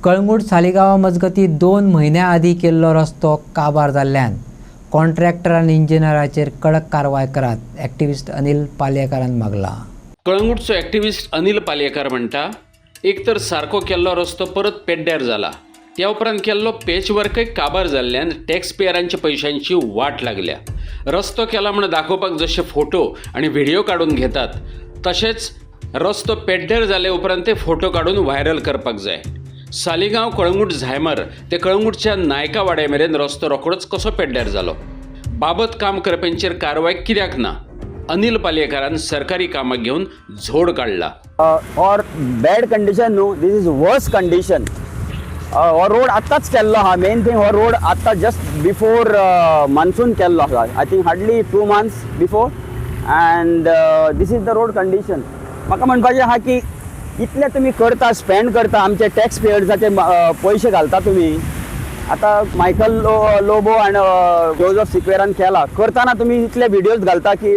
कळंगूट सालिगांवा मजगती 2 म्हयन्या आदी केल्लो रस्तो काबार जाल्ल्यान कॉन्ट्रॅक्टर आनी इंजिनियराचेर कडक कारवाय करात, एक्टिव्हिस्ट अनिल पालयेकारान मागला. कळंगूटचो एक्टिव्हिस्ट अनिल पालयेकार म्हणटा, एक तर सारको केल्लो रस्तो परत पेड्ड्यार जाला, त्या उपरांत केल्लो पॅच वर्कय काबार जाल्ल्यान टॅक्स पेयरांच्या पयशांची वाट लागल्या. रस्तो केला म्हण दाखोवपाक जशे फोटो आनी व्हिडिओ काडून घेतात, तशेंच रस्तो पेड्ड्यार जाले उपरांत ते फोटो काडून व्हायरल करपाक जाय. सालिगांव कळंगूट झायमार ते कळंगूटच्या नायका वाड्या मेरेन रस्तो रोखडोच कसो पेड्ड्यार जालो? बाबत काम करप्यांचेर कारवाय कित्याक ना? अनिल पालयेकारान सरकारी कामाक घेवन झोड काडला. और बॅड कंडिशन न्हू, दीस इज वर्स कंडिशन. हो रोड आत्ताच केल्लो आहा. मेन थिंग हो रोड आत्ता जस्ट बिफोर मान्सून केल्लो आसा. I think hardly 2 months before. And this is the road condition. म्हाका म्हणपाचें आहा की इतले तुमी करता, स्पेंड करता, आमचे टॅक्स पेयर्साचे पयशे घालता तुमी. आता मायकल लोबो आनी जोझफ सिक्वेरान केला, करताना तुम्ही इतले व्हिडिओज घालता की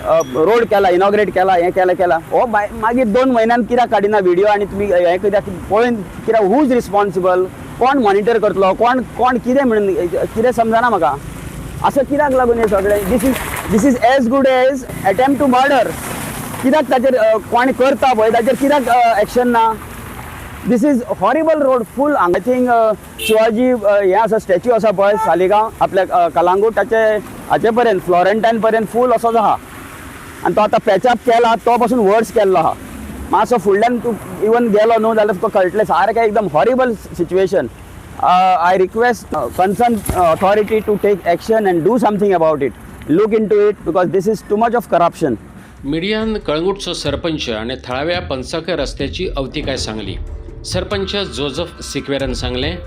रोड केला, इनॉग्रेट केला, हें केला. हो मागीर 2 म्हयन्यान कित्याक काडिना व्हिडिओ? आनी तुमी हें कित्याक पळोवन कित्याक हूज रिस्पॉन्सिबल? कोण मॉनिटर करतलो? कोण कितें म्हणून कितें समजना म्हाका. असं कित्याक लागून हें सगळें? This is as good as attempt to murder. कित्याक ताचेर कोण करता पळय ताचेर कित्याक एक्शन ना? This is horrible road full. I think Shivaji हें आसा, स्टॅच्यू आसा पळय सालिगांव आपल्या कलांगूटाचे हाचे पर्यंत फ्लोरेंटायन पर्यंत फूल असोच आहा. आनी तो आतां पॅचअप केला, तो पासून वर्स केल्लो आहा. मातसो फुडल्यान तूं इवन गेलो न्हू जाल्यार तुका कळटलें सारकें एकदम horrible situation. I request concern authority to take action and do something about it. Look into it because this is too much of corruption. मिडियान कळंगूटचो सरपंच आनी थळाव्या पंचाकर रस्त्याची अवतिकाय सांगली. सरपंच जोझफ सिक्वेरान सांगलें,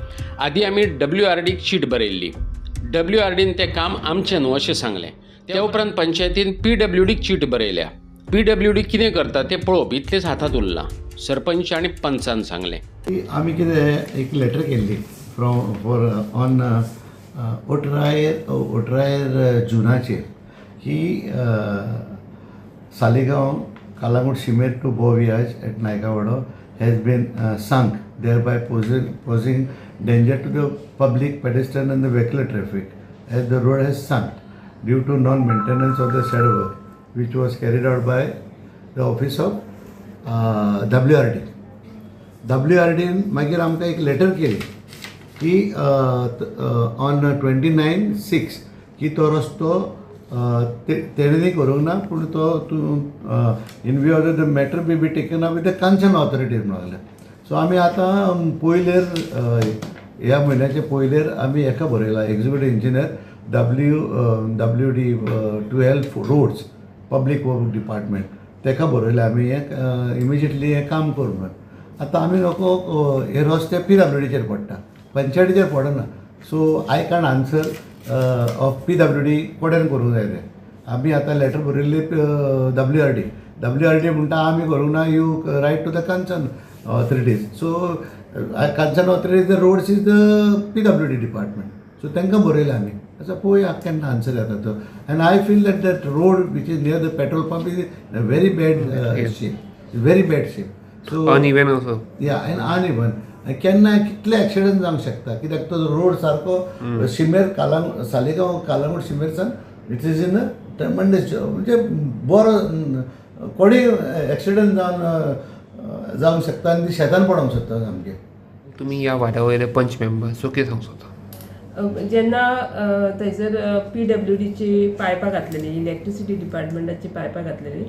आदी आमी WRDक चीट बरयल्ली. WRDन तें काम आमचें न्हू अशें सांगलें. त्या उपरांत पंचायतीन PWDक चीट बरयल्या. PWD कितें करता तें पळोवप इतलेंच हातांत उरलां, सरपंच आनी पंचान सांगलें. आमी कितें एक लेटर केल्ली फॉर ऑन ओटरायर जुनाचेर ही सालिगांव कालांगूट शिमेर टू बोवियाज at Naikavaddo has been sunk, thereby posing danger to the public, pedestrian and the vehicular traffic, as the road has sunk due to non-maintenance of the said work, which was carried out by the office of WRD. WRD मागीर आमकां एक letter केली की on 29/6 की तो रस्तो तेणेंनी करूंक ना, पूण तो in view of the matter be taken up with the concern authorities म्हणलें. सो आमी आतां पयलेर ह्या म्हयन्याचे पयलेर आमी हेका बरयला, executive engineer WD 12 roads public work department, तेका बरयलें आमी हें इमिजिएटली हें काम करूं म्हणून. आतां आमी नको हे रस्ते PWDचेर पडटा, पंचायतीचेर पडना. So I can answer of PWD कोणेन करूंक जाय तें. आमी आतां लेटर बरयल्ली WRD म्हणटा आमी करूंक ना, you write to the concern authorities. So concern authorities the roads is the PWD department. So तांकां बरयलें आमी. असो पळोवया केन्ना आन्सर येता तो. And I feel that road which is near the petrol pump is very bad shape, very bad shape. So uneven also, या and uneven. केन्ना कितले एक्सिडंट जावंक शकता, कित्याक तो रोड सारको शिमेर सालिगांव कालांगूट शिमेरसान इट इज इन ट्रेमंडस, म्हणजे बरो कोणी एक्सिडंट जावंक शकता आनी शेतान पडोंक शकता सामकें. तुमी ह्या वाड्या वयले पंच मेंबर, सो कितें सांगूंक सोदता? जेन्ना थंयसर PWDची पायपां घातलेली, इलेक्ट्रिसिटी डिपार्टमेंटाची पायपां घातलेली,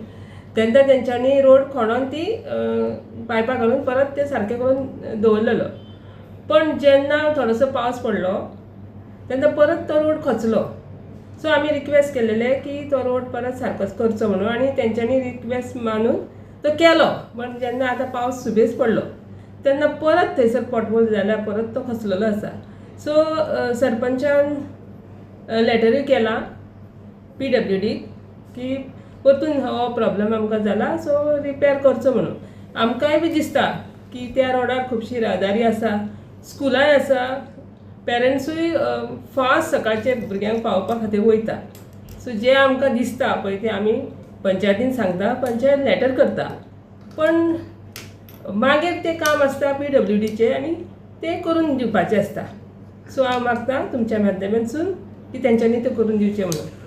तेन्ना तेंच्यांनी रोड खणून ती पायपां घालून परत ते सारकें करून दवरलेलो. पण जेन्ना थोडोसो पावस पडलो तेन्ना परत तो रोड खचलो. सो आमी रिक्वेस्ट केलेले की तो रोड परत सारकोच करचो म्हणून, आनी तेंच्यांनी रिक्वेस्ट मानून तो केलो. पण जेन्ना आतां पावस सुबेज पडलो तेन्ना परत थंयसर पोटहोल जाल्यार परत तो खचलेलो आसा. सो सरपंचान लेटरूय केला PWD की परतून हो प्रॉब्लेम आमकां जाला, सो रिपेर करचो म्हणून. आमकांय बी दिसता की त्या रोडार खुबशी रहदारी आसा, स्कुलाय आसा, पेरंट्सूय फास्ट सकाळचे भुरग्यांक पावोवपा खातीर वयता. सो जे आमकां दिसता पळय ते आमी पंचायतीन सांगता, पंचायत लेटर करता. पण मागीर ते काम आसता PWDचे आनी ते करून दिवपाचे आसता. सो हांव मागतां तुमच्या माध्यमांतसून की तेंच्यांनी ते करून दिवचें म्हणून.